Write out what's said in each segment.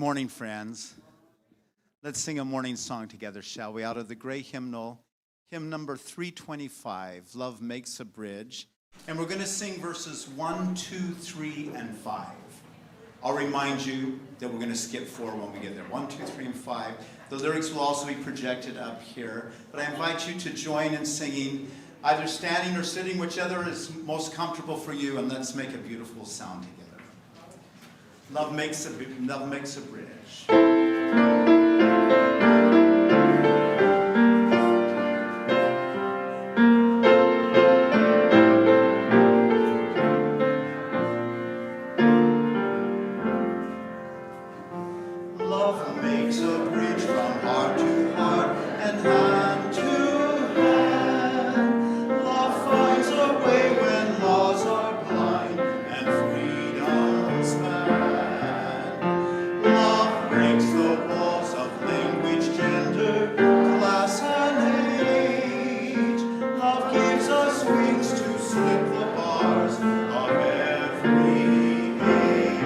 morning, friends. Let's sing a morning song together, shall we? Out of the gray hymnal, hymn number 325, Love Makes a Bridge. And we're going to sing verses 1, 2, 3, and 5. I'll remind you that we're going to skip 4 when we get there. 1, 2, 3, and 5. The lyrics will also be projected up here. But I invite you to join in singing, either standing or sitting, whichever is most comfortable for you, and let's make a beautiful sound together. Love makes a bridge. Love makes a bridge from heart to heart and hand to hand. Love finds a way when laws are blind and freedom's man. Love breaks the walls of language, gender, class, and age. Love gives us wings to slip the bars of every age.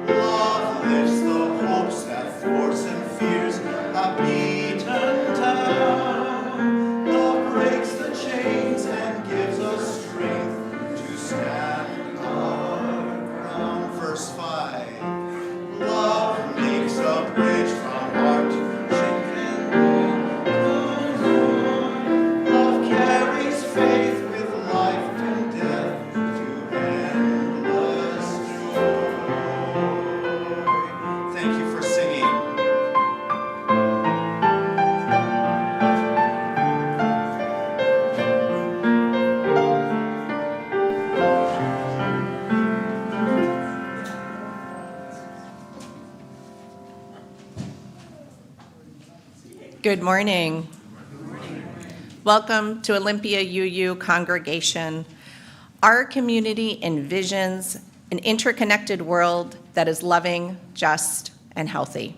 Love lifts the hopes that thwarts and fears have beaten down. Love breaks the chains and gives us strength to stand our ground. Verse 5. Love makes a bridge from heart to chicken. Love carries faith with life and death to endless joy. Thank you for singing. Good morning. Welcome to Olympia UU congregation. Our community envisions an interconnected world that is loving, just, and healthy.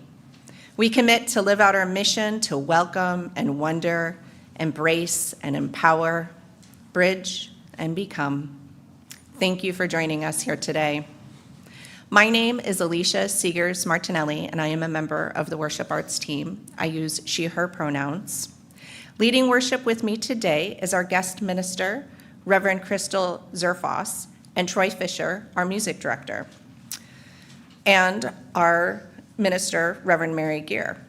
We commit to live out our mission to welcome and wonder, embrace and empower, bridge and become. Thank you for joining us here today. My name is Alicia Seegers Martinelli, and I am a member of the worship arts team. I use she, her pronouns. Leading worship with me today is our guest minister, Reverend Crystal Zerfoss, and Troy Fisher, our music director, and our minister, Reverend Mary Gear.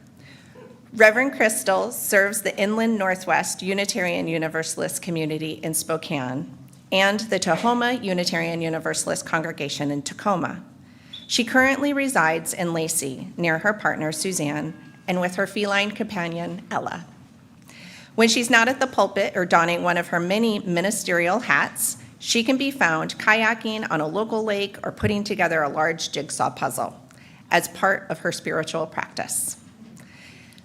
Reverend Crystal serves the Inland Northwest Unitarian Universalist community in Spokane and the Tahoma Unitarian Universalist congregation in Tacoma. She currently resides in Lacey, near her partner, Suzanne, and with her feline companion, Ella. When she's not at the pulpit or donning one of her many ministerial hats, she can be found kayaking on a local lake or putting together a large jigsaw puzzle as part of her spiritual practice.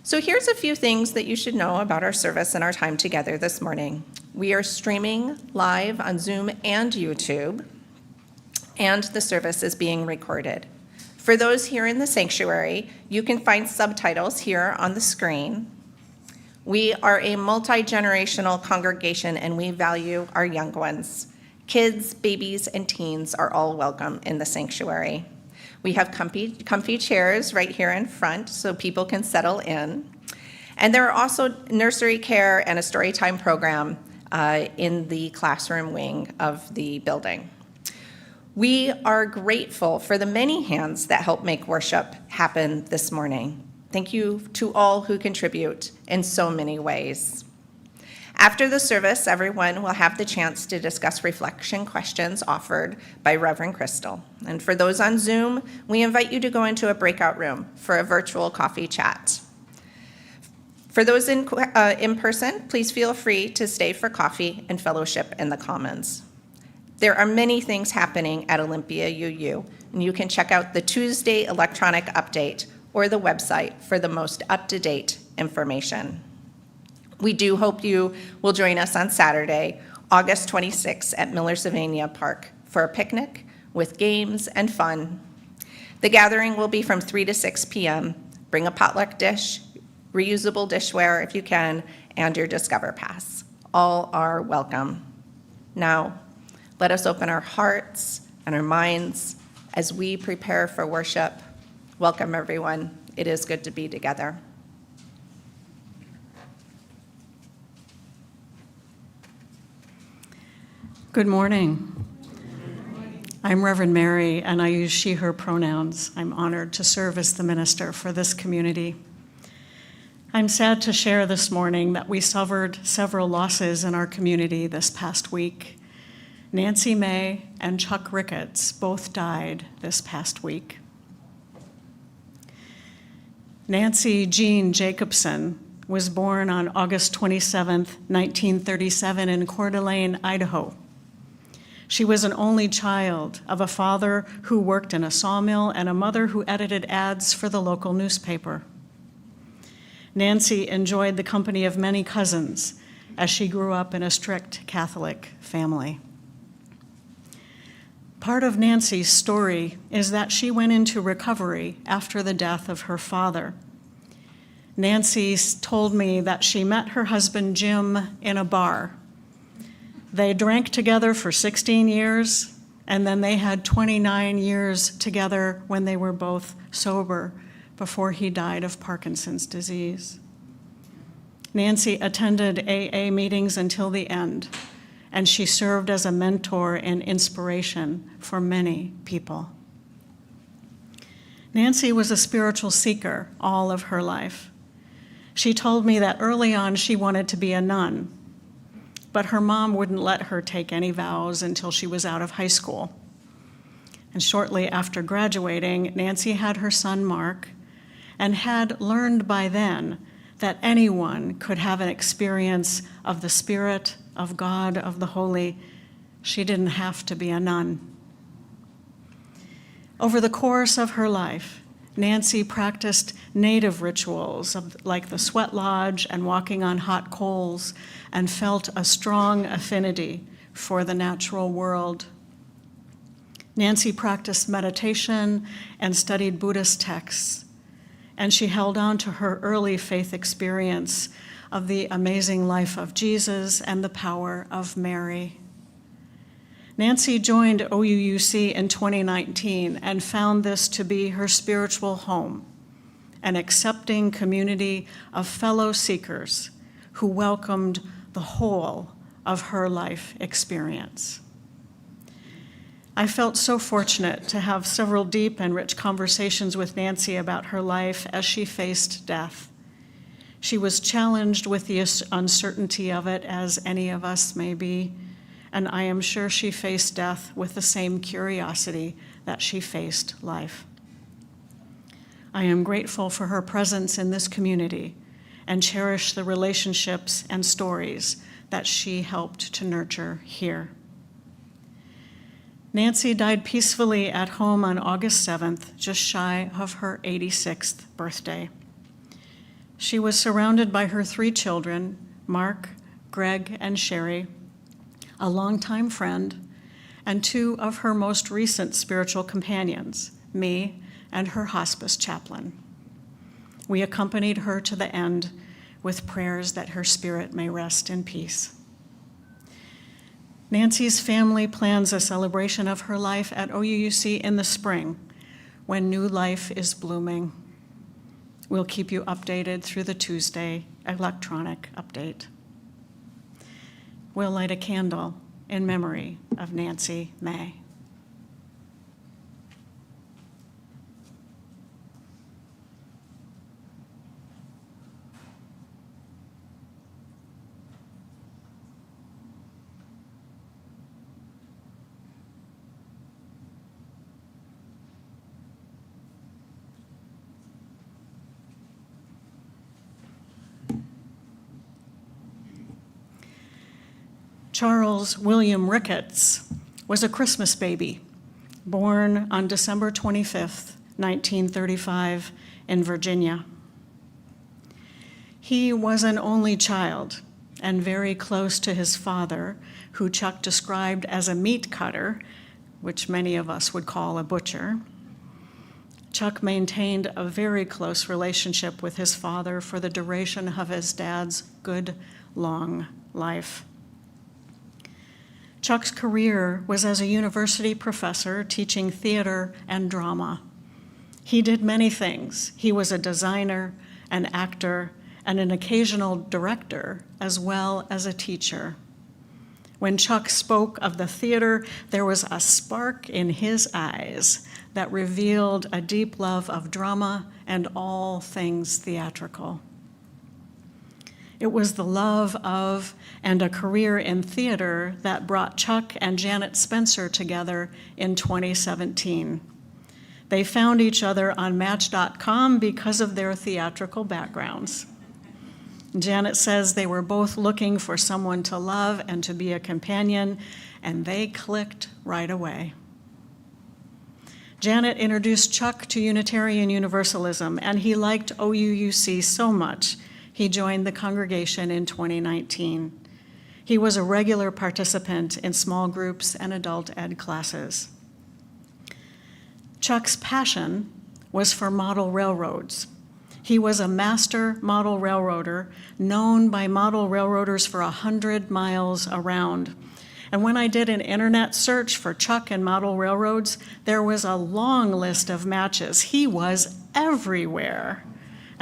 So here's a few things that you should know about our service and our time together this morning. We are streaming live on Zoom and YouTube, and the service is being recorded. For those here in the sanctuary, you can find subtitles here on the screen. We are a multi-generational congregation, and we value our young ones. Kids, babies, and teens are all welcome in the sanctuary. We have comfy chairs right here in front so people can settle in. And there are also nursery care and a story time program in the classroom wing of the building. We are grateful for the many hands that help make worship happen this morning. Thank you to all who contribute in so many ways. After the service, everyone will have the chance to discuss reflection questions offered by Reverend Crystal. And for those on Zoom, we invite you to go into a breakout room for a virtual coffee chat. For those in person, please feel free to stay for coffee and fellowship in the Commons. There are many things happening at Olympia UU, and you can check out the Tuesday electronic update or the website for the most up-to-date information. We do hope you will join us on Saturday, August 26th at Miller Sylvania Park for a picnic with games and fun. The gathering will be from 3 to 6 p.m. Bring a potluck dish, reusable dishware if you can, and your Discover Pass. All are welcome. Now, let us open our hearts and our minds as we prepare for worship Welcome, everyone. It is good to be together. Good morning. I'm Reverend Mary, and I use she, her pronouns. I'm honored to serve as the minister for this community. I'm sad to share this morning that we suffered several losses in our community this past week. Nancy May and Chuck Ricketts both died this past week. Nancy Jean Jacobson was born on August 27, 1937 in Coeur d'Alene, Idaho. She was an only child of a father who worked in a sawmill and a mother who edited ads for the local newspaper. Nancy enjoyed the company of many cousins as she grew up in a strict Catholic family. Part of Nancy's story is that she went into recovery after the death of her father. Nancy told me that she met her husband Jim in a bar. They drank together for 16 years, and then they had 29 years together when they were both sober before he died of Parkinson's disease. Nancy attended AA meetings until the end, and she served as a mentor and inspiration for many people. Nancy was a spiritual seeker all of her life. She told me that early on she wanted to be a nun, but her mom wouldn't let her take any vows until she was out of high school. And shortly after graduating, Nancy had her son Mark, and had learned by then that anyone could have an experience of the Spirit, of God, of the Holy. She didn't have to be a nun. Over the course of her life, Nancy practiced native rituals like the sweat lodge and walking on hot coals, and felt a strong affinity for the natural world. Nancy practiced meditation and studied Buddhist texts, and she held on to her early faith experience of the amazing life of Jesus and the power of Mary. Nancy joined OUUC in 2019 and found this to be her spiritual home, an accepting community of fellow seekers who welcomed the whole of her life experience. I felt so fortunate to have several deep and rich conversations with Nancy about her life as she faced death. She was challenged with the uncertainty of it, as any of us may be, and I am sure she faced death with the same curiosity that she faced life. I am grateful for her presence in this community and cherish the relationships and stories that she helped to nurture here. Nancy died peacefully at home on August 7th, just shy of her 86th birthday. She was surrounded by her 3 children, Mark, Greg, and Sherry, a longtime friend, and 2 of her most recent spiritual companions, me and her hospice chaplain. We accompanied her to the end with prayers that her spirit may rest in peace. Nancy's family plans a celebration of her life at OUUC in the spring, when new life is blooming. We'll keep you updated through the Tuesday electronic update. We'll light a candle in memory of Nancy May. Charles William Ricketts was a Christmas baby, born on December 25th, 1935, in Virginia. He was an only child and very close to his father, who Chuck described as a meat cutter, which many of us would call a butcher. Chuck maintained a very close relationship with his father for the duration of his dad's good, long life. Chuck's career was as a university professor teaching theater and drama. He did many things. He was a designer, an actor, and an occasional director, as well as a teacher. When Chuck spoke of the theater, there was a spark in his eyes that revealed a deep love of drama and all things theatrical. It was the love of and a career in theater that brought Chuck and Janet Spencer together in 2017. They found each other on Match.com because of their theatrical backgrounds. Janet says they were both looking for someone to love and to be a companion, and they clicked right away. Janet introduced Chuck to Unitarian Universalism, and he liked OUUC so much, he joined the congregation in 2019. He was a regular participant in small groups and adult ed classes. Chuck's passion was for model railroads. He was a master model railroader, known by model railroaders for 100 miles around. And when I did an internet search for Chuck and model railroads, there was a long list of matches. He was everywhere.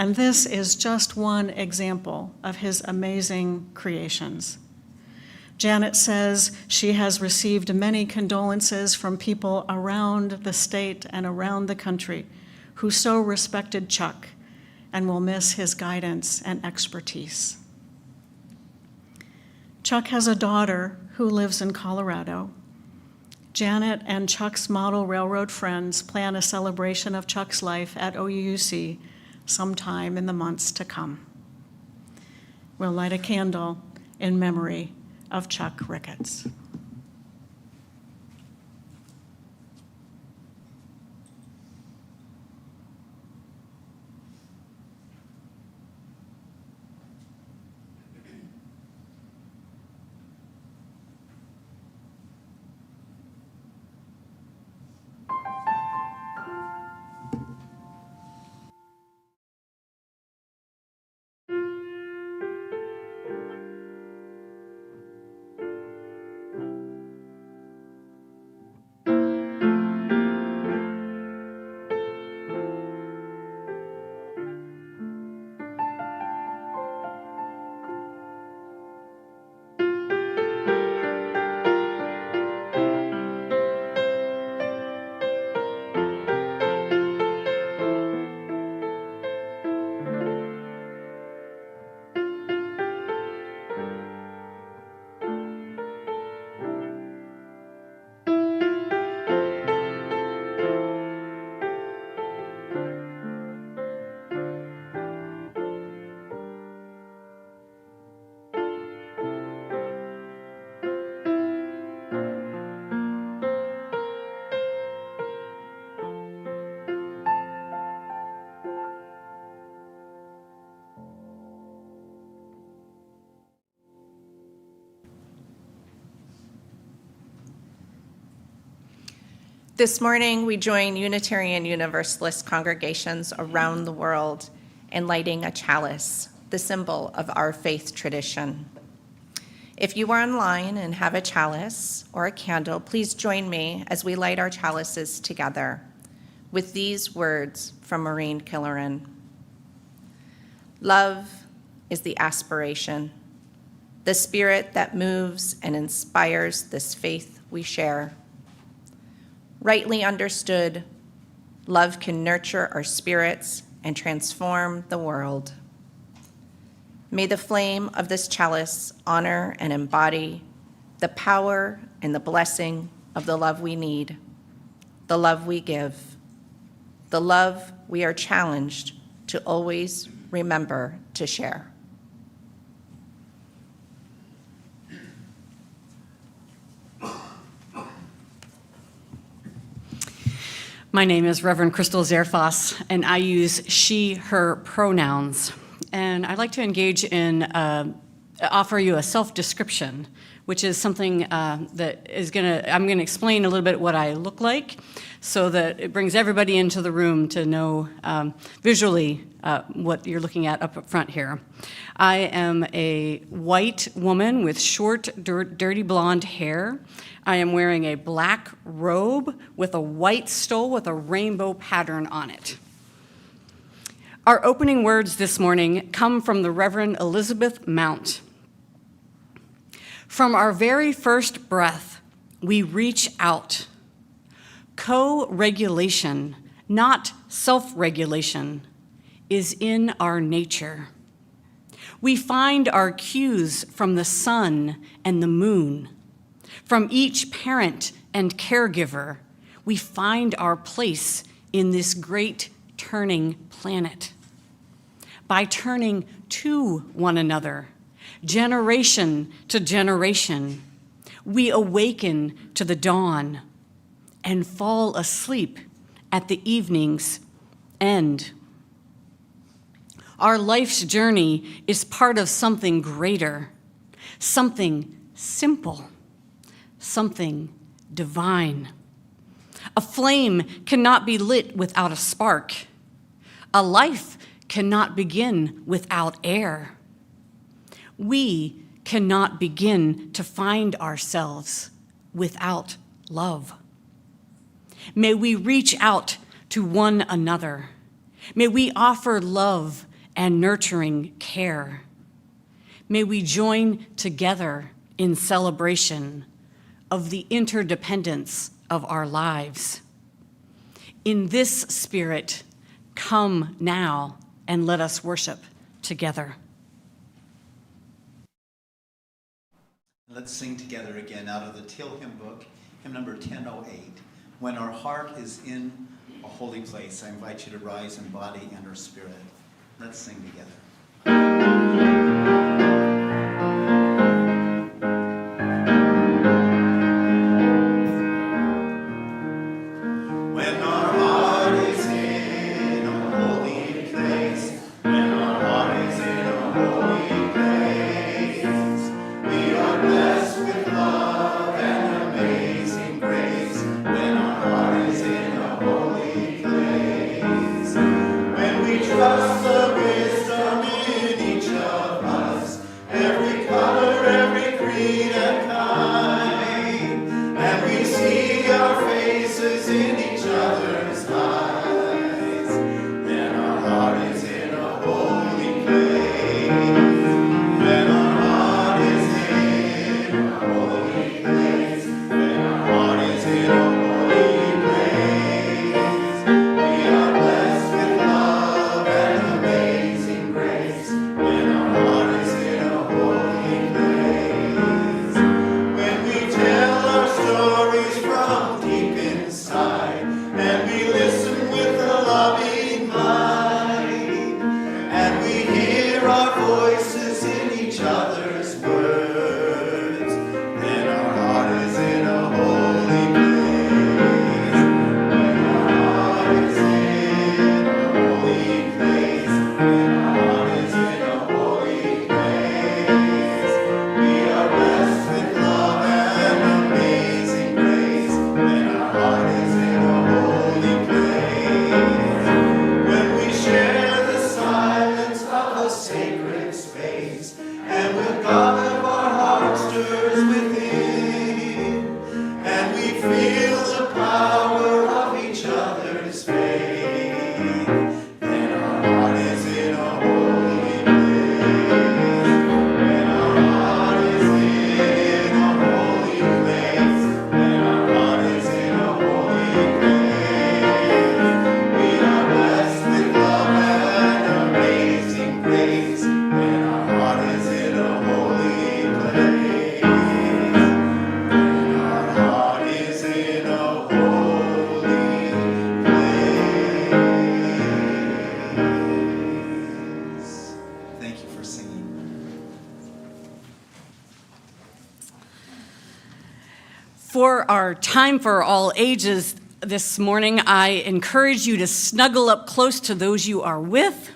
And this is just one example of his amazing creations. Janet says she has received many condolences from people around the state and around the country who so respected Chuck and will miss his guidance and expertise. Chuck has a daughter who lives in Colorado. Janet and Chuck's model railroad friends plan a celebration of Chuck's life at OUUC sometime in the months to come. We'll light a candle in memory of Chuck Ricketts. This morning, we join Unitarian Universalist congregations around the world in lighting a chalice, the symbol of our faith tradition. If you are online and have a chalice or a candle, please join me as we light our chalices together with these words from Maureen Killeran. Love is the aspiration, the spirit that moves and inspires this faith we share. Rightly understood, love can nurture our spirits and transform the world. May the flame of this chalice honor and embody the power and the blessing of the love we need, the love we give, the love we are challenged to always remember to share. My name is Reverend Crystal Zerfoss, and I use she, her pronouns. And I'd like to engage in offer you a self-description, which is something that is I'm gonna explain a little bit what I look like so that it brings everybody into the room to know visually what you're looking at up front here. I am a white woman with short, dirty blonde hair. I am wearing a black robe with a white stole with a rainbow pattern on it. Our opening words this morning come from the Reverend Elizabeth Mount. From our very first breath, we reach out. Co-regulation, not self-regulation, is in our nature. We find our cues from the sun and the moon. From each parent and caregiver, we find our place in this great turning planet. By turning to one another, generation to generation, we awaken to the dawn and fall asleep at the evening's end. Our life's journey is part of something greater, something simple, something divine. A flame cannot be lit without a spark. A life cannot begin without air. We cannot begin to find ourselves without love. May we reach out to one another. May we offer love and nurturing care. May we join together in celebration of the interdependence of our lives. In this spirit, come now and let us worship together. Let's sing together again out of the Teal Hymn Book, hymn number 1008. When our heart is in a holy place, I invite you to rise in body and or spirit. Let's sing together. Trust the wisdom in each of us, every color, every creed and kind, and we see our faces in each other's eyes, then our heart is in a holy place, then our heart is in a holy place, then our heart is in a holy place, we are blessed with love and amazing grace, when our heart is in a holy place. When we tell our stories from deep inside, and we listen with a loving mind, and we hear our voices in each other's words, then our heart is in a holy place. When our heart is in a holy place, when our heart is in a holy place, we are blessed with love and amazing grace, when our heart is in a holy place. When we share the silence of a sacred space, and with God of our heart stirs within, and we feel the power of each other's faith, then our heart is in a holy place. When our heart is in a holy place, when our heart is in a holy place, we are blessed with love and amazing grace, when our heart is in a holy place, when our heart is in a holy place. Thank you for singing. For our time for all ages this morning, I encourage you to snuggle up close to those you are with.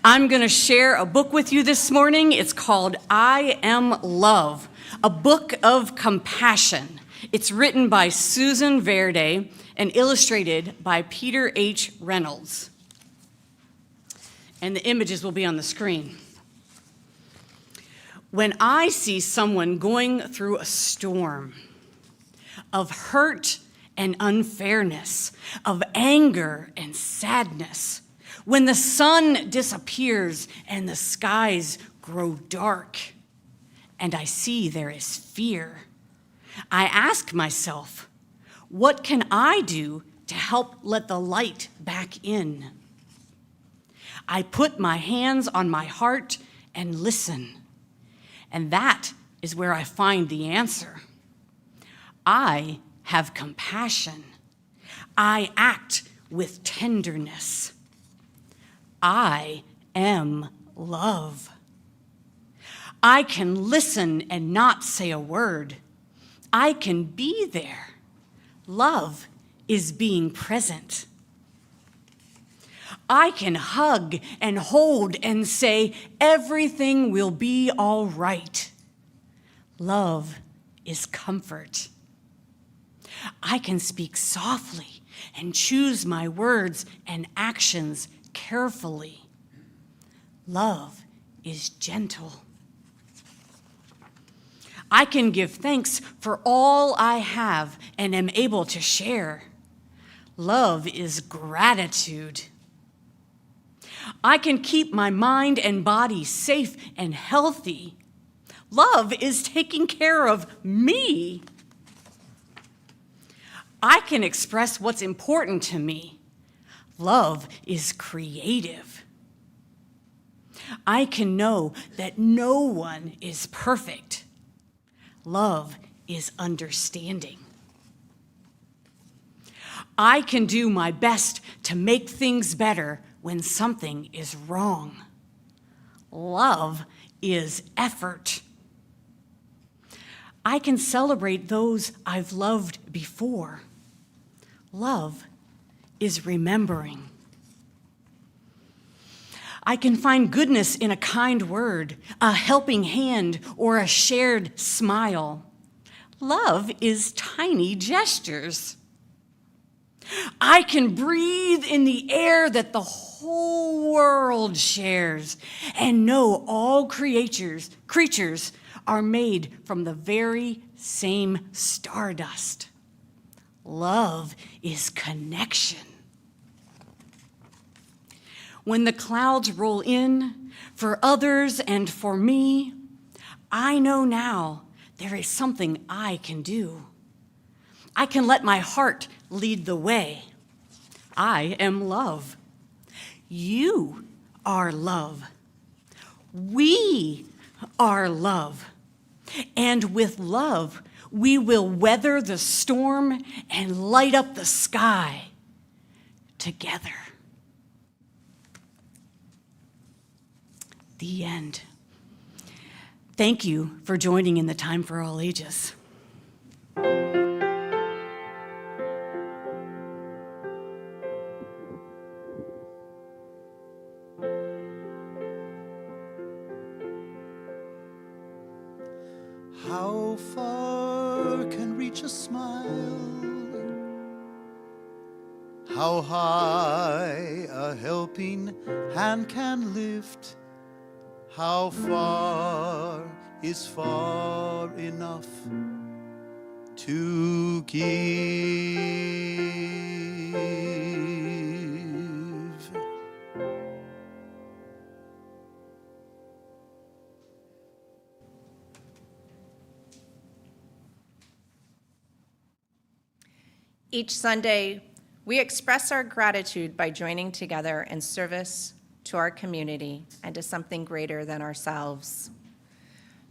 I'm going to share a book with you this morning. It's called I Am Love, a book of compassion. It's written by Susan Verde and illustrated by Peter H. Reynolds. And the images will be on the screen. When I see someone going through a storm of hurt and unfairness, of anger and sadness, when the sun disappears and the skies grow dark, and I see there is fear, I ask myself, what can I do to help let the light back in? I put my hands on my heart and listen, and that is where I find the answer. I have compassion. I act with tenderness. I am love. I can listen and not say a word. I can be there. Love is being present. I can hug and hold and say, everything will be all right. Love is comfort. I can speak softly and choose my words and actions carefully. Love is gentle. I can give thanks for all I have and am able to share. Love is gratitude. I can keep my mind and body safe and healthy. Love is taking care of me. I can express what's important to me. Love is creative. I can know that no one is perfect. Love is understanding. I can do my best to make things better when something is wrong. Love is effort. I can celebrate those I've loved before. Love is remembering. I can find goodness in a kind word, a helping hand, or a shared smile. Love is tiny gestures. I can breathe in the air that the whole world shares and know all creatures are made from the very same stardust. Love is connection. When the clouds roll in for others and for me, I know now there is something I can do. I can let my heart lead the way. I am love. You are love. We are love. And with love, we will weather the storm and light up the sky together. The end. Thank you for joining in the Time for All Ages. How far can reach a smile? How high a helping hand can lift? How far is far enough to give? Each Sunday, we express our gratitude by joining together in service to our community and to something greater than ourselves.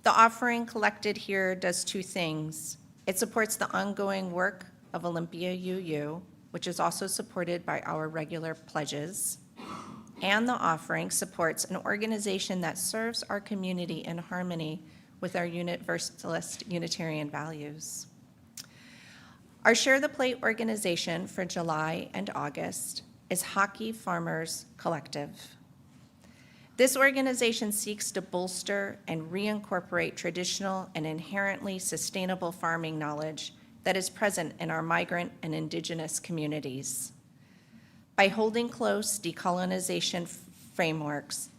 The offering collected here does two things. It supports the ongoing work of Olympia UU, which is also supported by our regular pledges, and the offering supports an organization that serves our community in harmony with our Universalist Unitarian values. Our Share the Plate organization for July and August is Hockey Farmers Collective. This organization seeks to bolster and reincorporate traditional and inherently sustainable farming knowledge that is present in our migrant and indigenous communities. By holding close decolonization frameworks,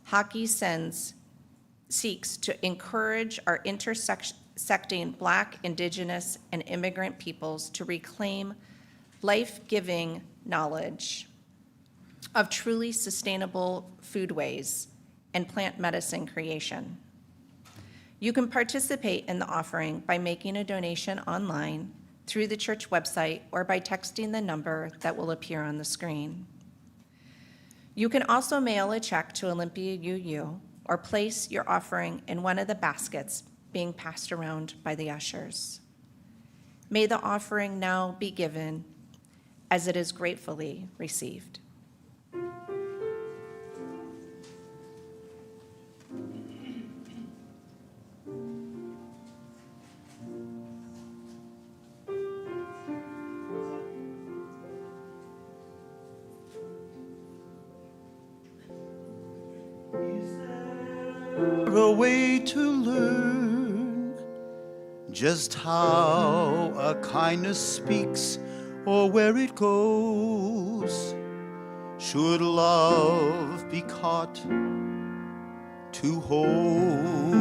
Hockey seeks to encourage our intersecting Black, Indigenous, and immigrant peoples to reclaim life-giving knowledge of truly sustainable foodways and plant medicine creation. You can participate in the offering by making a donation online, through the church website, or by texting the number that will appear on the screen. You can also mail a check to Olympia UU or place your offering in one of the baskets being passed around by the ushers. May the offering now be given as it is gratefully received. A way to learn just how a kindness speaks or where it goes. Should love be caught to hold?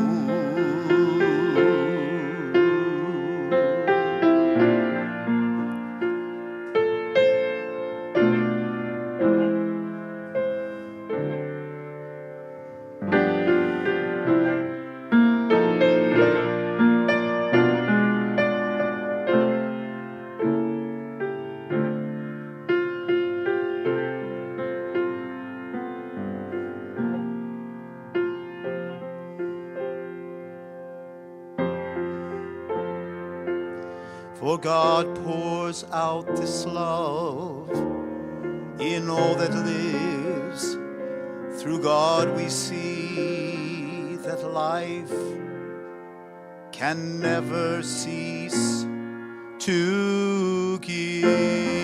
For God pours out this love in all that lives. Through God we see that life can never cease to give.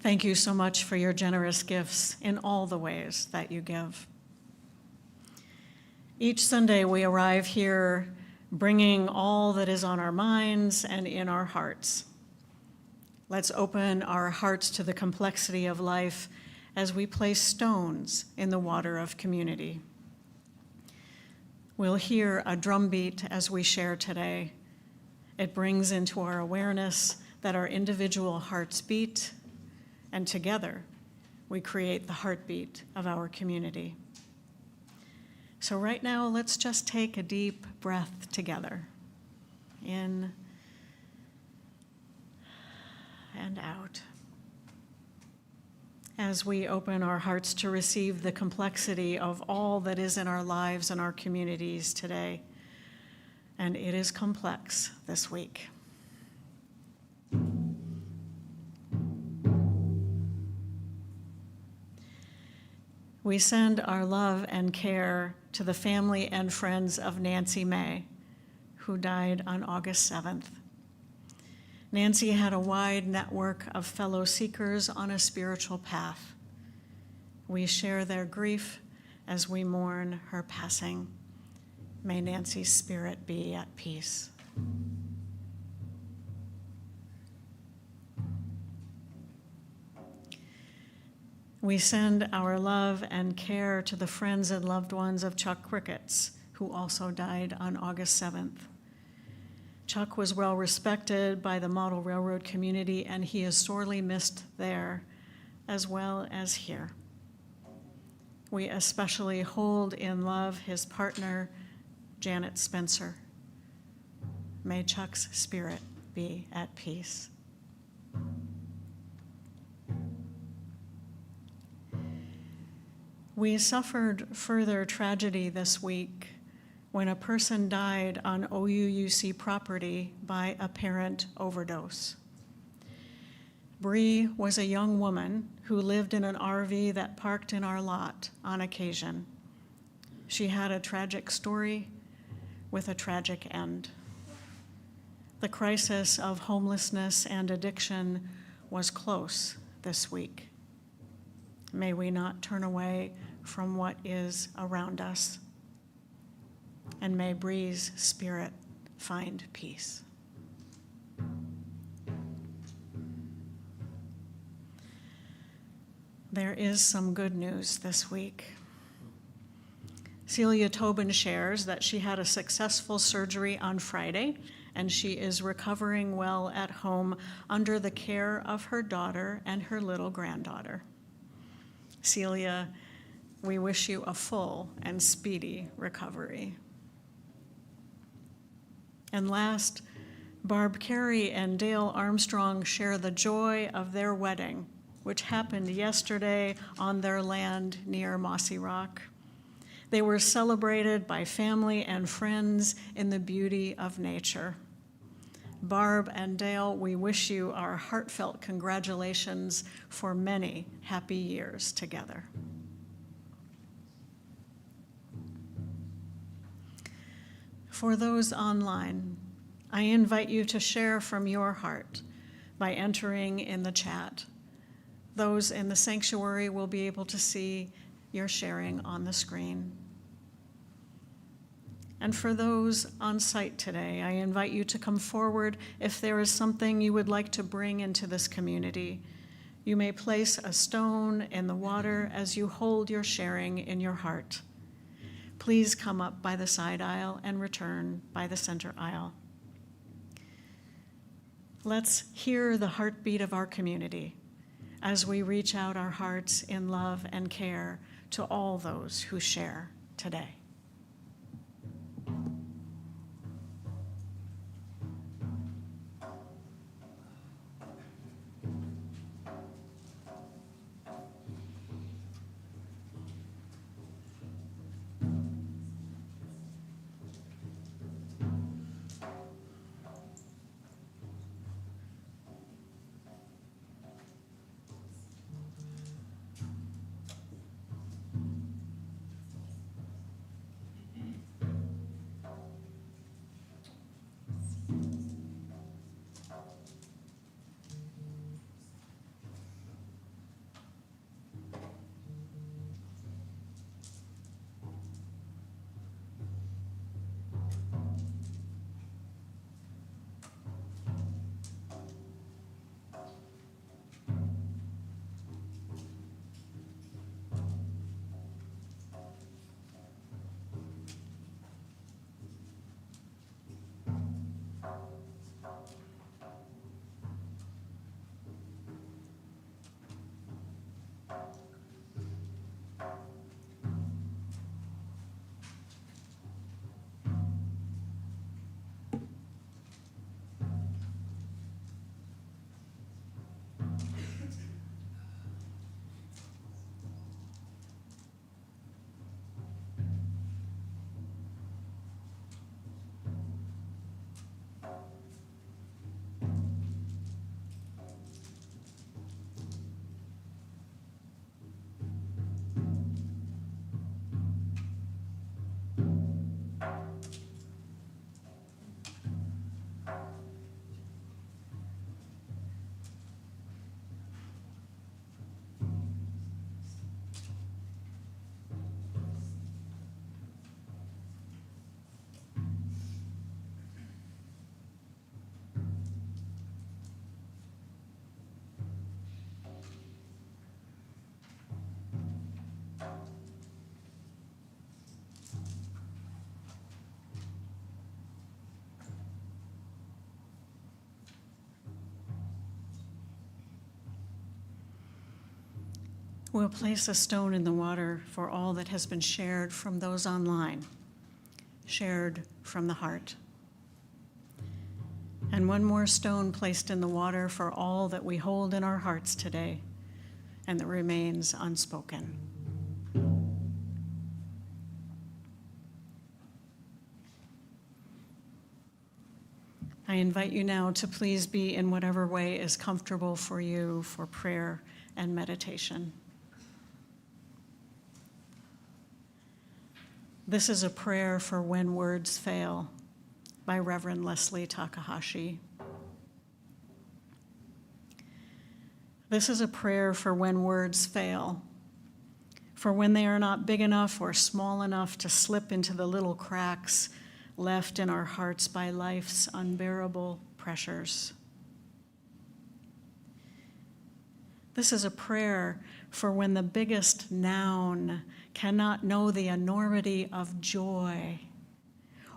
Thank you so much for your generous gifts in all the ways that you give. Each Sunday we arrive here bringing all that is on our minds and in our hearts. Let's open our hearts to the complexity of life as we place stones in the water of community. We'll hear a drumbeat as we share today. It brings into our awareness that our individual hearts beat, and together we create the heartbeat of our community. So right now, let's just take a deep breath together. In and out. As we open our hearts to receive the complexity of all that is in our lives and our communities today. And it is complex this week. We send our love and care to the family and friends of Nancy May, who died on August 7th. Nancy had a wide network of fellow seekers on a spiritual path. We share their grief as we mourn her passing. May Nancy's spirit be at peace. We send our love and care to the friends and loved ones of Chuck Crickets, who also died on August 7th. Chuck was well respected by the model railroad community, and he is sorely missed there as well as here. We especially hold in love his partner, Janet Spencer. May Chuck's spirit be at peace. We suffered further tragedy this week when a person died on OUUC property by apparent overdose. Bree was a young woman who lived in an RV that parked in our lot on occasion. She had a tragic story with a tragic end. The crisis of homelessness and addiction was close this week. May we not turn away from what is around us, and may Bree's spirit find peace. There is some good news this week. Celia Tobin shares that she had a successful surgery on Friday, and she is recovering well at home under the care of her daughter and her little granddaughter. Celia, we wish you a full and speedy recovery. And last, Barb Carey and Dale Armstrong share the joy of their wedding, which happened yesterday on their land near Mossy Rock. They were celebrated by family and friends in the beauty of nature. Barb and Dale, we wish you our heartfelt congratulations for many happy years together. For those online, I invite you to share from your heart by entering in the chat. Those in the sanctuary will be able to see your sharing on the screen. And for those on site today, I invite you to come forward if there is something you would like to bring into this community. You may place a stone in the water as you hold your sharing in your heart. Please come up by the side aisle and return by the center aisle. Let's hear the heartbeat of our community as we reach out our hearts in love and care to all those who share today. We'll place a stone in the water for all that has been shared from those online, shared from the heart. And one more stone placed in the water for all that we hold in our hearts today and that remains unspoken. I invite you now to please be in whatever way is comfortable for you for prayer and meditation. This is a prayer for when words fail by Reverend Leslie Takahashi. This is a prayer for when words fail, for when they are not big enough or small enough to slip into the little cracks left in our hearts by life's unbearable pressures. This is a prayer for when the biggest noun cannot know the enormity of joy,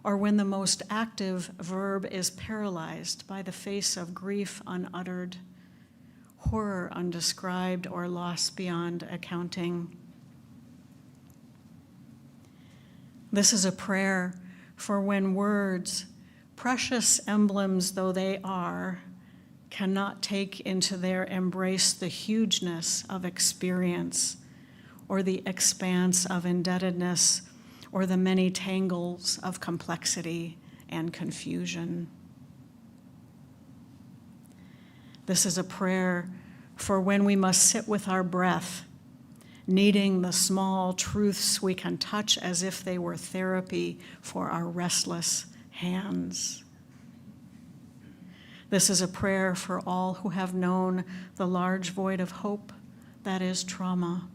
or when the most active verb is paralyzed by the face of grief unuttered, horror undescribed, or loss beyond accounting. This is a prayer for when words, precious emblems though they are, cannot take into their embrace the hugeness of experience, or the expanse of indebtedness, or the many tangles of complexity and confusion. This is a prayer for when we must sit with our breath, needing the small truths we can touch as if they were therapy for our restless hands. This is a prayer for all who have known the large void of hope that is trauma.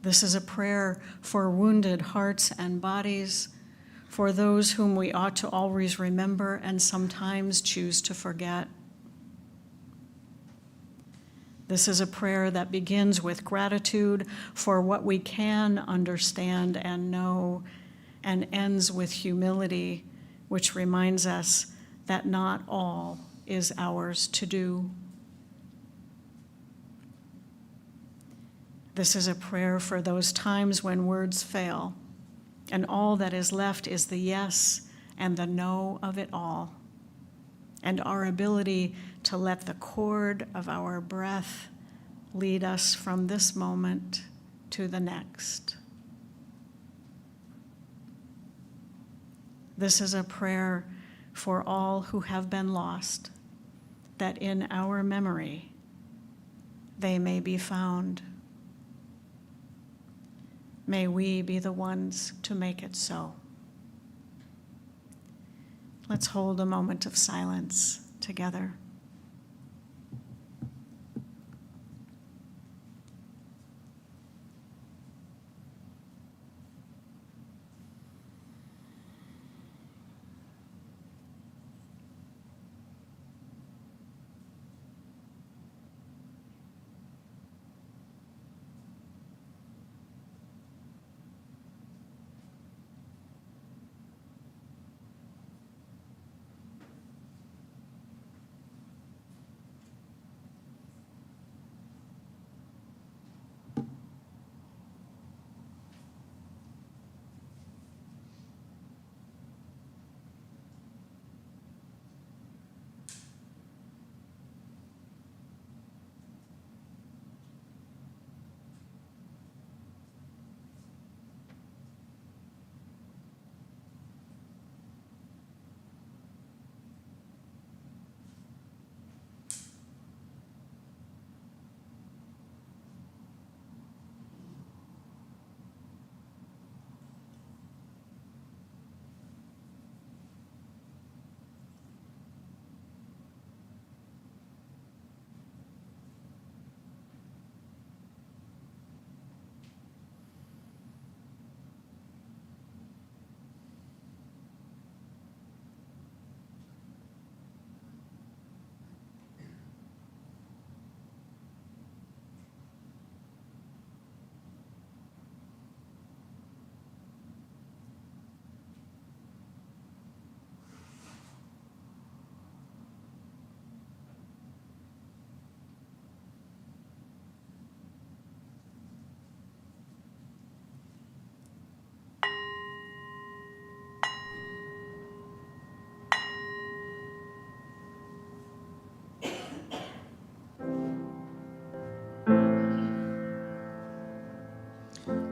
This is a prayer for wounded hearts and bodies, for those whom we ought to always remember and sometimes choose to forget. This is a prayer that begins with gratitude for what we can understand and know, and ends with humility, which reminds us that not all is ours to do. This is a prayer for those times when words fail, and all that is left is the yes and the no of it all, and our ability to let the chord of our breath lead us from this moment to the next. This is a prayer for all who have been lost, that in our memory they may be found. May we be the ones to make it so. Let's hold a moment of silence together.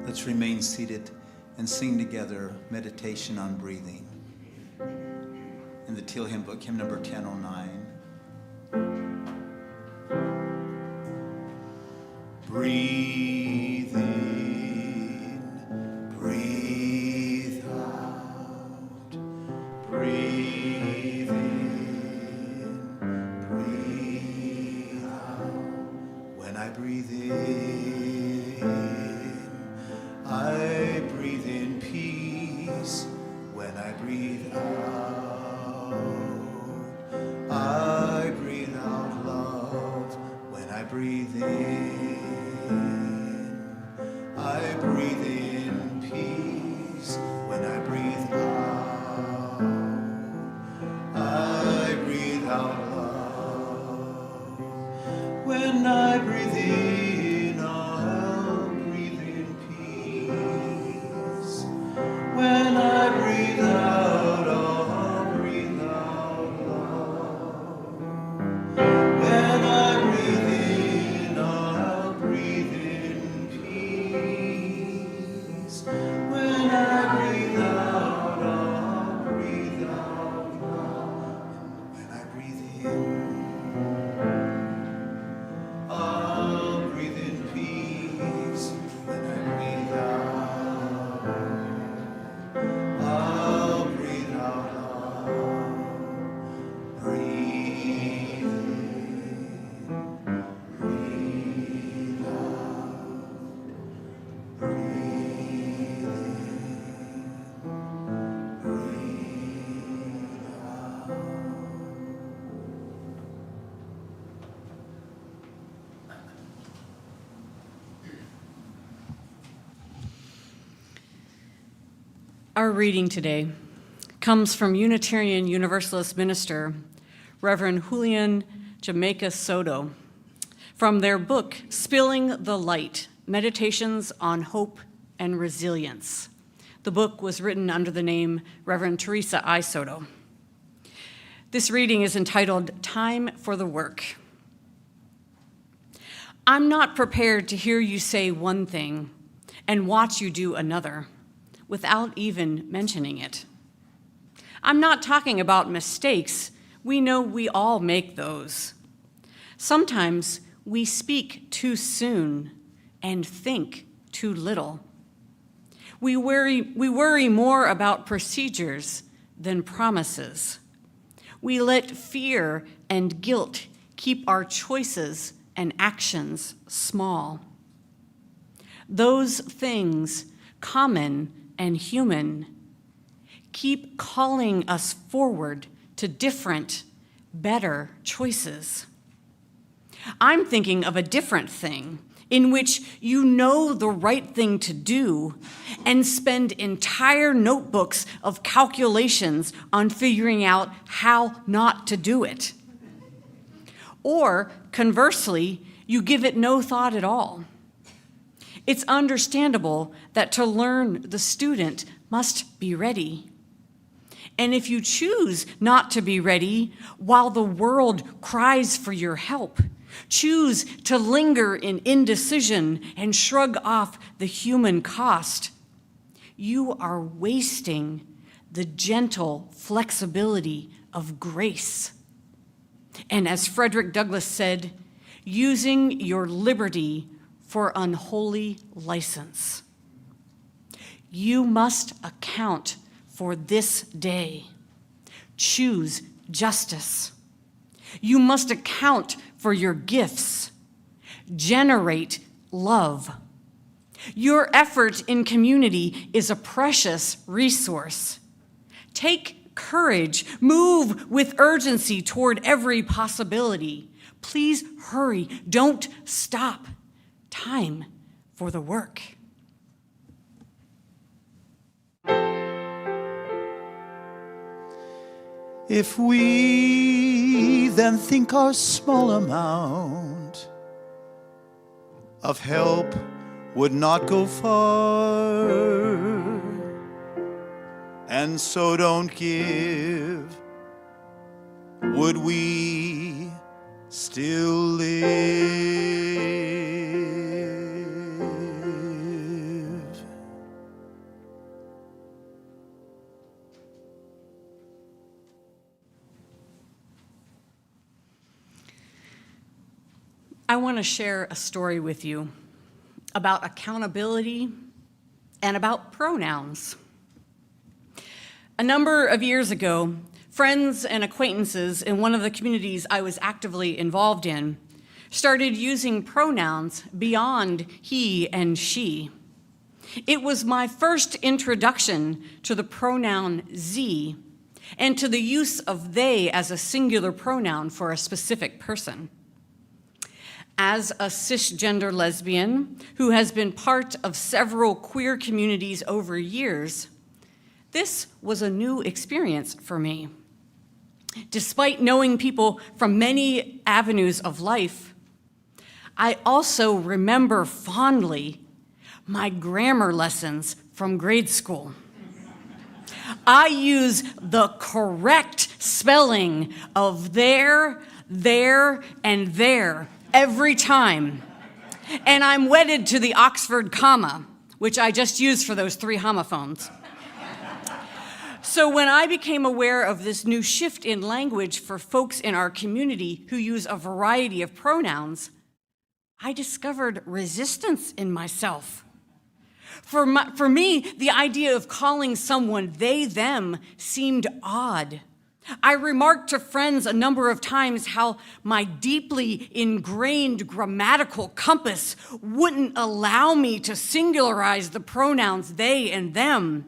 Let's remain seated and sing together meditation on breathing. in the Teal Hymn Book, hymn number 1009. Breathe in, breathe out, breathe in, breathe out. When I breathe in, I breathe in peace. When I breathe out, I breathe out love. When I breathe in, I breathe in peace. When I breathe out, I breathe out love. When I breathe in, I'll breathe in peace. When I breathe out, I'll breathe out love. When I breathe in, I'll breathe in peace. When I breathe out, I'll breathe out love. When I breathe in, I'll breathe in peace. When I breathe out, I'll breathe out love. Breathe in, breathe out, breathe in, breathe out. Our reading today comes from Unitarian Universalist minister Reverend Julian Jamaica Soto from their book, Spilling the Light, Meditations on Hope and Resilience. The book was written under the name Reverend Teresa I. Soto. This reading is entitled Time for the Work. I'm not prepared to hear you say one thing and watch you do another without even mentioning it. I'm not talking about mistakes. We know we all make those. Sometimes we speak too soon and think too little. We worry more about procedures than promises. We let fear and guilt keep our choices and actions small. Those things, common and human, keep calling us forward to different, better choices. I'm thinking of a different thing in which you know the right thing to do and spend entire notebooks of calculations on figuring out how not to do it. Or conversely, you give it no thought at all. It's understandable that to learn, the student must be ready. And if you choose not to be ready while the world cries for your help, choose to linger in indecision and shrug off the human cost, you are wasting the gentle flexibility of grace. And as Frederick Douglass said, using your liberty for unholy license. You must account for this day. Choose justice. You must account for your gifts. Generate love. Your effort in community is a precious resource. Take courage. Move with urgency toward every possibility. Please hurry. Don't stop. Time for the work. If we then think our small amount of help would not go far, and so don't give, would we still live? I want to share a story with you about accountability and about pronouns. A number of years ago, friends and acquaintances in one of the communities I was actively involved in started using pronouns beyond he and she. It was my first introduction to the pronoun ze and to the use of they as a singular pronoun for a specific person. As a cisgender lesbian who has been part of several queer communities over years, this was a new experience for me. Despite knowing people from many avenues of life, I also remember fondly my grammar lessons from grade school. I use the correct spelling of there, and there every time. And I'm wedded to the Oxford comma, which I just used for those 3 homophones. So when I became aware of this new shift in language for folks in our community who use a variety of pronouns, I discovered resistance in myself. For me, the idea of calling someone they, them seemed odd. I remarked to friends a number of times how my deeply ingrained grammatical compass wouldn't allow me to singularize the pronouns they and them.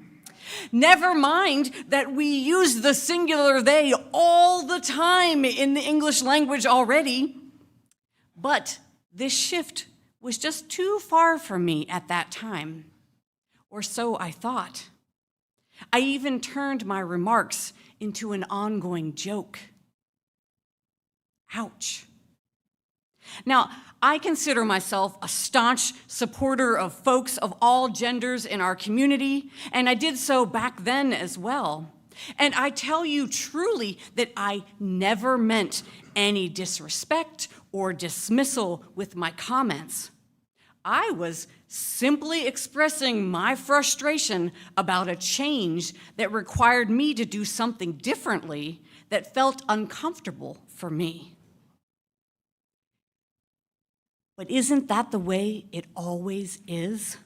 Never mind that we use the singular they all the time in the English language already. But this shift was just too far from me at that time, or so I thought. I even turned my remarks into an ongoing joke. Ouch. Now, I consider myself a staunch supporter of folks of all genders in our community, and I did so back then as well. And I tell you truly that I never meant any disrespect or dismissal with my comments. I was simply expressing my frustration about a change that required me to do something differently that felt uncomfortable for me. But isn't that the way it always is?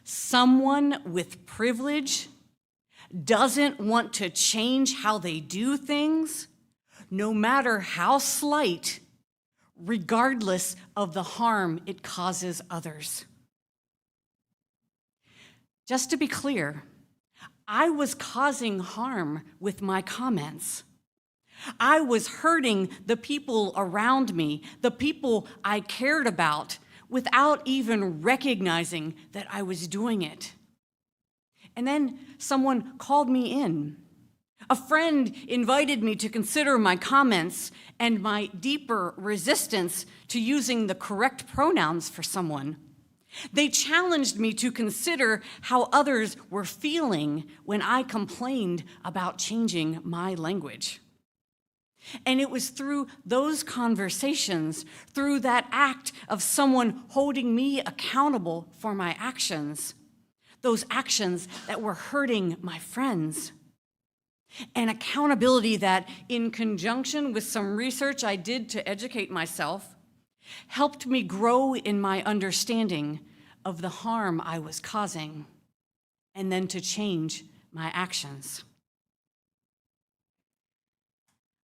Someone with privilege doesn't want to change how they do things, no matter how slight, regardless of the harm it causes others. Just to be clear, I was causing harm with my comments. I was hurting the people around me, the people I cared about, without even recognizing that I was doing it. And then someone called me in. A friend invited me to consider my comments and my deeper resistance to using the correct pronouns for someone. They challenged me to consider how others were feeling when I complained about changing my language. And it was through those conversations, through that act of someone holding me accountable for my actions, those actions that were hurting my friends. And accountability that, in conjunction with some research I did to educate myself, helped me grow in my understanding of the harm I was causing, and then to change my actions.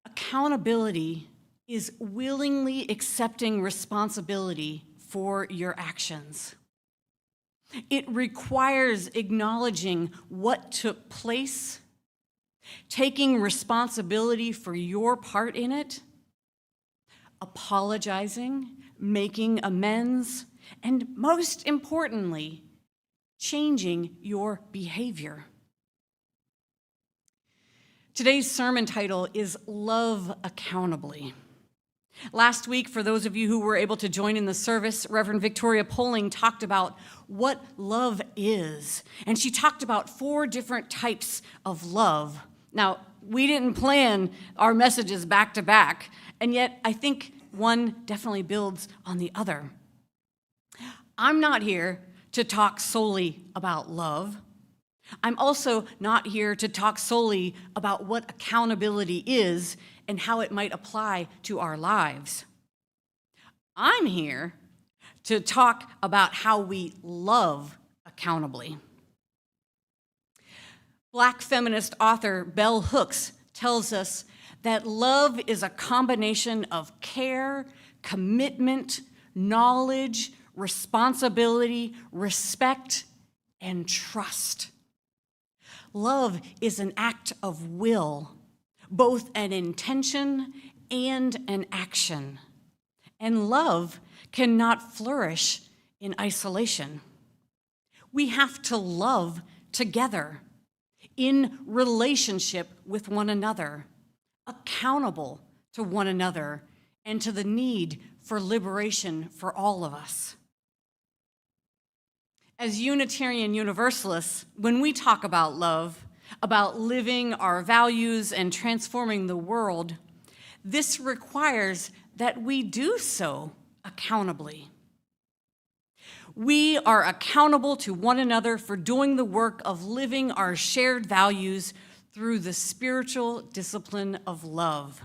Accountability is willingly accepting responsibility for your actions. It requires acknowledging what took place, taking responsibility for your part in it, apologizing, making amends, and most importantly, changing your behavior. Today's sermon title is Love Accountably. Last week, for those of you who were able to join in the service, Reverend Victoria Poling talked about what love is, and she talked about 4 different types of love. Now, we didn't plan our messages back to back, and yet I think one definitely builds on the other. I'm not here to talk solely about love. I'm also not here to talk solely about what accountability is and how it might apply to our lives. I'm here to talk about how we love accountably. Black feminist author Bell Hooks tells us that love is a combination of care, commitment, knowledge, responsibility, respect, and trust. Love is an act of will, both an intention and an action. And love cannot flourish in isolation. We have to love together, in relationship with one another, accountable to one another, and to the need for liberation for all of us. As Unitarian Universalists, when we talk about love, about living our values and transforming the world, this requires that we do so accountably. We are accountable to one another for doing the work of living our shared values through the spiritual discipline of love.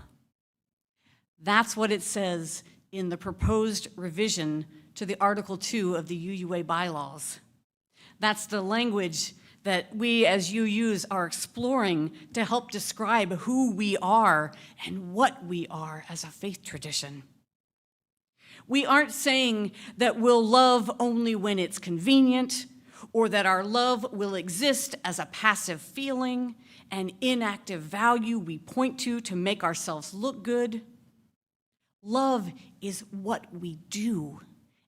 That's what it says in the proposed revision to the Article 2 of the UUA bylaws. That's the language that we as UUs are exploring to help describe who we are and what we are as a faith tradition. We aren't saying that we'll love only when it's convenient, or that our love will exist as a passive feeling, an inactive value we point to make ourselves look good. Love is what we do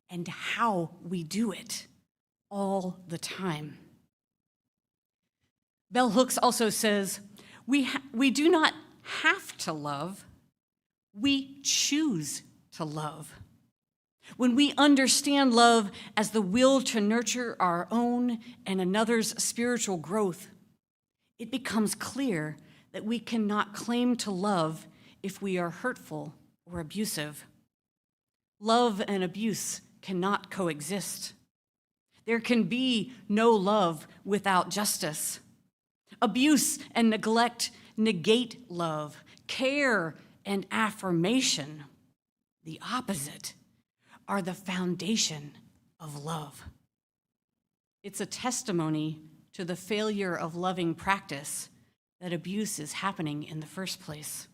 and how we do it all the time. Bell Hooks also says, we do not have to love, we choose to love. When we understand love as the will to nurture our own and another's spiritual growth, it becomes clear that we cannot claim to love if we are hurtful or abusive. Love and abuse cannot coexist. There can be no love without justice. Abuse and neglect negate love. Care and affirmation, the opposite, are the foundation of love. It's a testimony to the failure of loving practice that abuse is happening in the first place.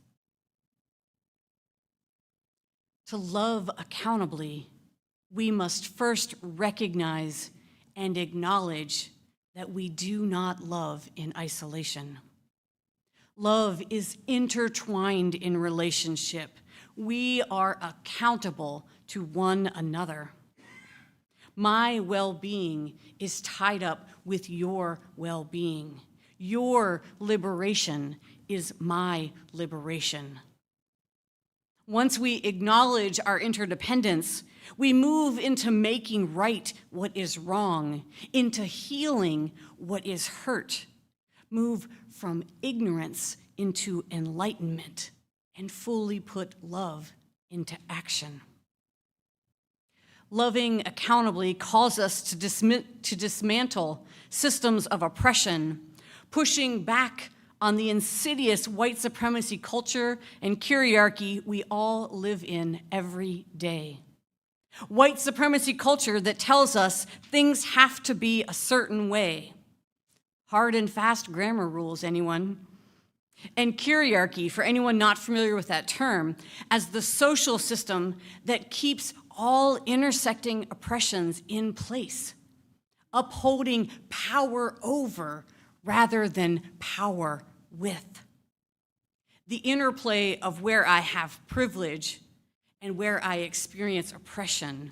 To love accountably, we must first recognize and acknowledge that we do not love in isolation. Love is intertwined in relationship. We are accountable to one another. My well-being is tied up with your well-being. Your liberation is my liberation. Once we acknowledge our interdependence, we move into making right what is wrong, into healing what is hurt, move from ignorance into enlightenment, and fully put love into action. Loving accountably calls us to dismantle systems of oppression, pushing back on the insidious white supremacy culture and kyriarchy we all live in every day. White supremacy culture that tells us things have to be a certain way. Hard and fast grammar rules, anyone? And kyriarchy, for anyone not familiar with that term, as the social system that keeps all intersecting oppressions in place, upholding power over rather than power with. The interplay of where I have privilege and where I experience oppression,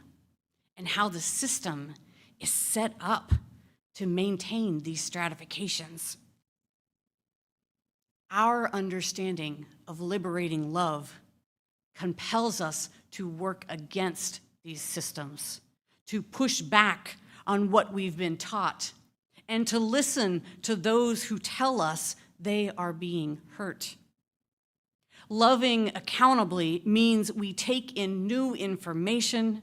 and how the system is set up to maintain these stratifications. Our understanding of liberating love compels us to work against these systems, to push back on what we've been taught, and to listen to those who tell us they are being hurt. Loving accountably means we take in new information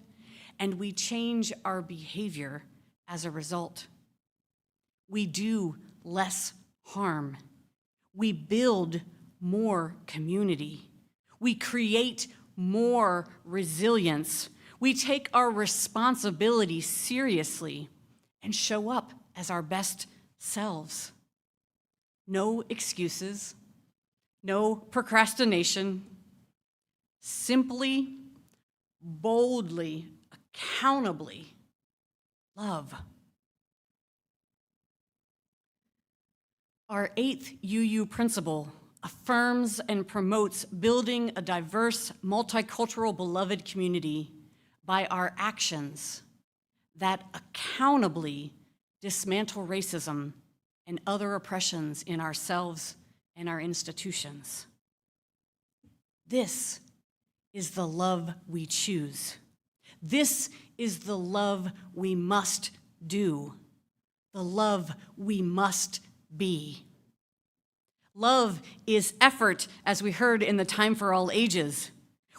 and we change our behavior as a result. We do less harm. We build more community. We create more resilience. We take our responsibility seriously and show up as our best selves. No excuses, no procrastination, simply, boldly, accountably love. Our 8th UU principle affirms and promotes building a diverse, multicultural, beloved community by our actions that accountably dismantle racism and other oppressions in ourselves and our institutions. This is the love we choose. This is the love we must do, the love we must be. Love is effort, as we heard in the Time for All Ages.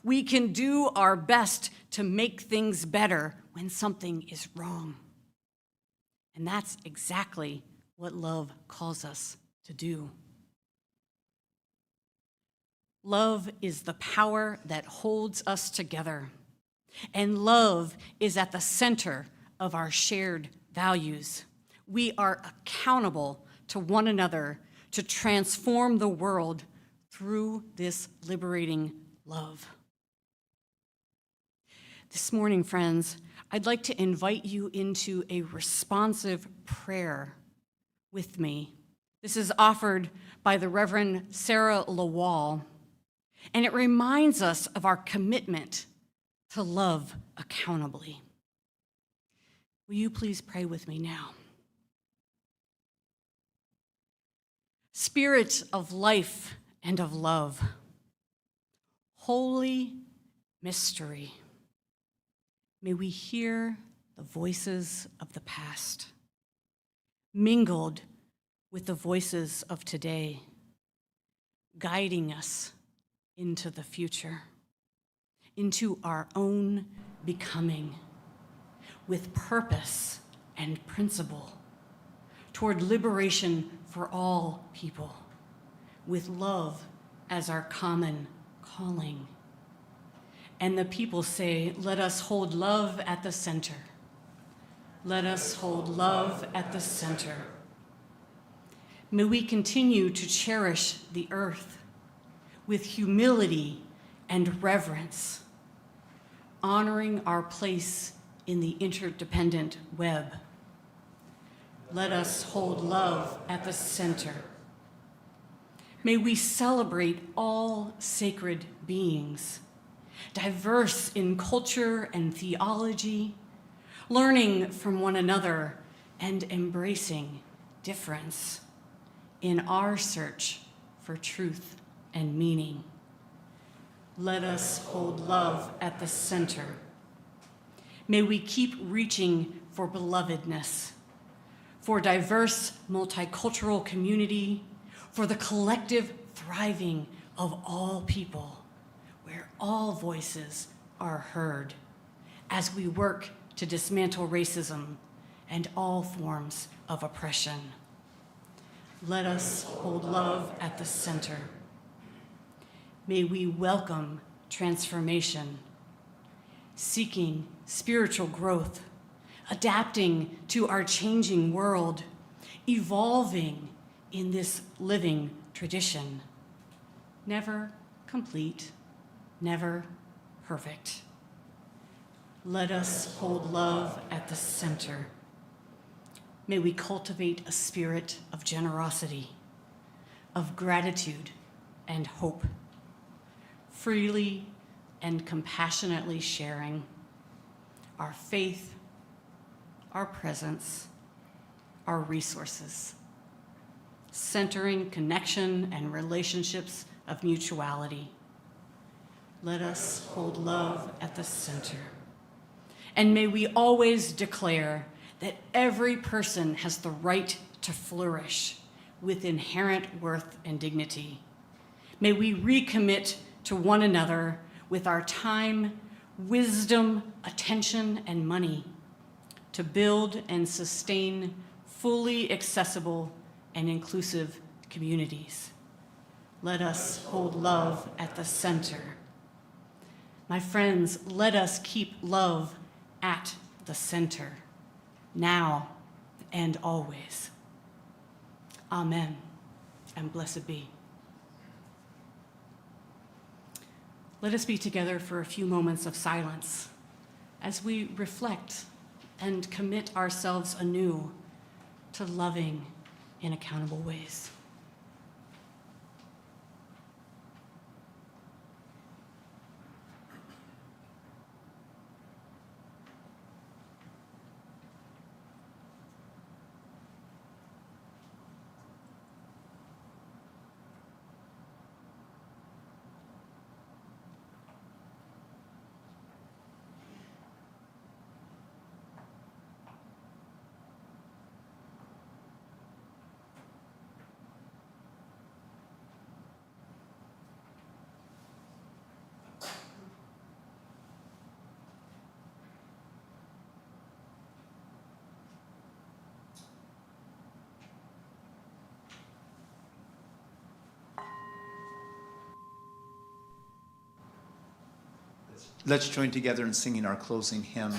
We can do our best to make things better when something is wrong. And that's exactly what love calls us to do. Love is the power that holds us together. And love is at the center of our shared values. We are accountable to one another to transform the world through this liberating love. This morning, friends, I'd like to invite you into a responsive prayer with me. This is offered by the Reverend Sarah Lawal, and it reminds us of our commitment to love accountably. Will you please pray with me now? Spirit of life and of love, holy mystery, may we hear the voices of the past, mingled with the voices of today, guiding us into the future, into our own becoming, with purpose and principle, toward liberation for all people, with love as our common calling. And the people say, let us hold love at the center. Let us hold love at the center. May we continue to cherish the earth with humility and reverence, honoring our place in the interdependent web. Let us hold love at the center. May we celebrate all sacred beings, diverse in culture and theology, learning from one another and embracing difference in our search for truth and meaning. Let us hold love at the center. May we keep reaching for belovedness, for diverse multicultural community, for the collective thriving of all people, where all voices are heard, as we work to dismantle racism and all forms of oppression. Let us hold love at the center. May we welcome transformation, seeking spiritual growth, adapting to our changing world, evolving in this living tradition. Never complete, never perfect. Let us hold love at the center. May we cultivate a spirit of generosity, of gratitude and hope, freely and compassionately sharing our faith, our presence, our resources, centering connection and relationships of mutuality. Let us hold love at the center. And may we always declare that every person has the right to flourish with inherent worth and dignity. May we recommit to one another with our time, wisdom, attention, and money to build and sustain fully accessible and inclusive communities. Let us hold love at the center. My friends, let us keep love at the center, now and always. Amen, and blessed be. Let us be together for a few moments of silence as we reflect and commit ourselves anew to loving in accountable ways. Let's join together in singing our closing hymn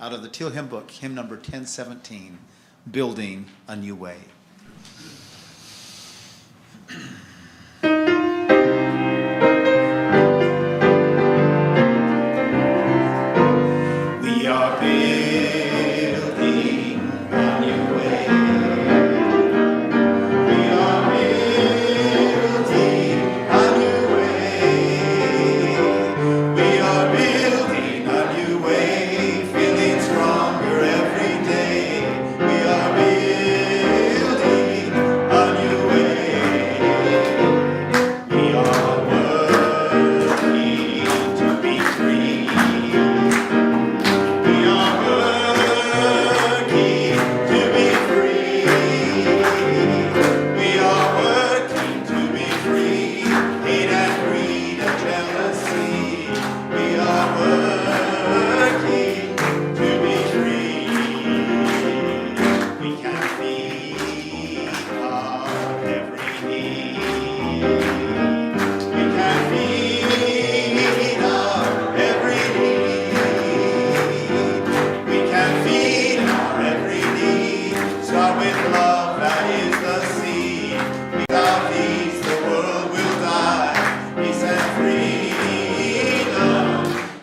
out of the Teal Hymn Book, hymn number 1017, Building a New Way. We are building a new way. We are building a new way. We are building a new way, feeling stronger every day. We are building a new way. We are working to be free. We are working to be free. We are working to be free. Hate and greed and jealousy. We are working to be free. We can feed our every need. We can feed our every need. We can feed our every need. Start with love, that is the seed. Without peace, the world will die. Peace and freedom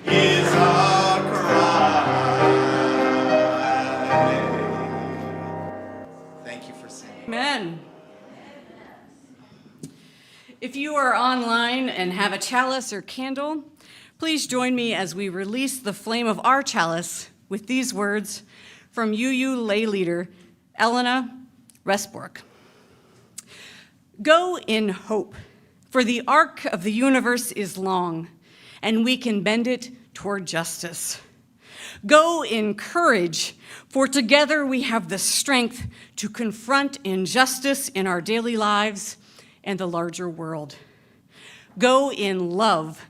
is our cry. Thank you for singing. Amen. If you are online and have a chalice or candle, please join me as we release the flame of our chalice with these words from UU lay leader Elena Resborg. Go in hope, for the arc of the universe is long, and we can bend it toward justice. Go in courage, for together we have the strength to confront injustice in our daily lives and the larger world. Go in love,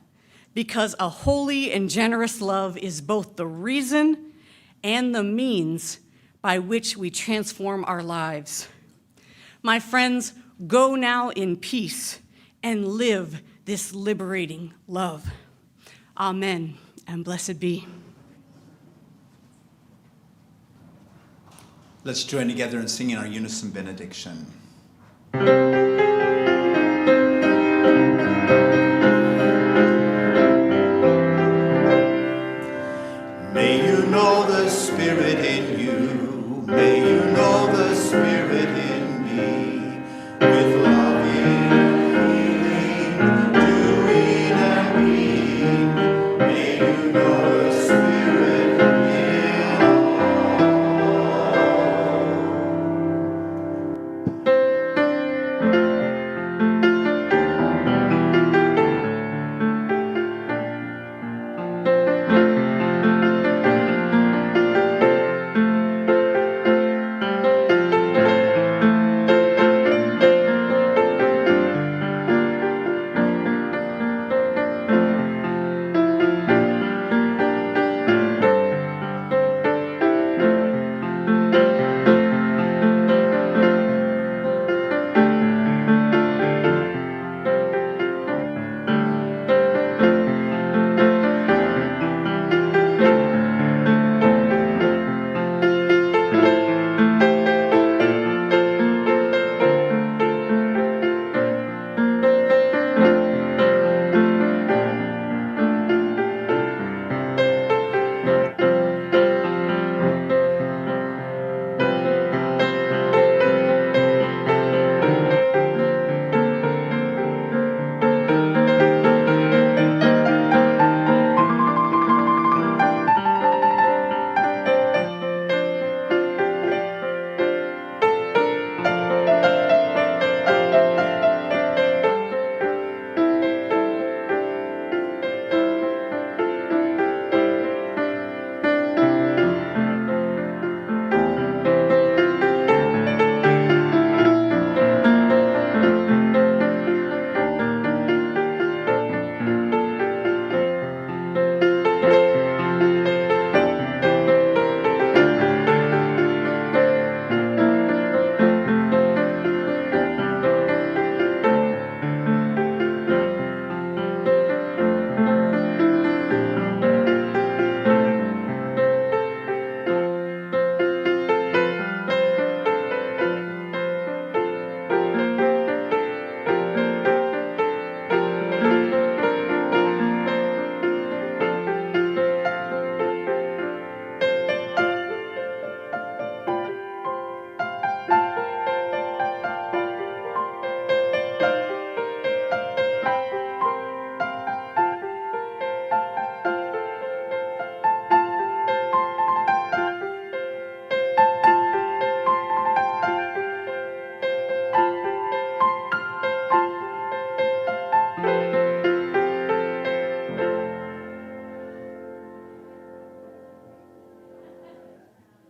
because a holy and generous love is both the reason and the means by which we transform our lives. My friends, go now in peace and live this liberating love. Amen, and blessed be. Let's join together in singing our unison benediction. May you know the Spirit in you. May you know the Spirit in me. With love in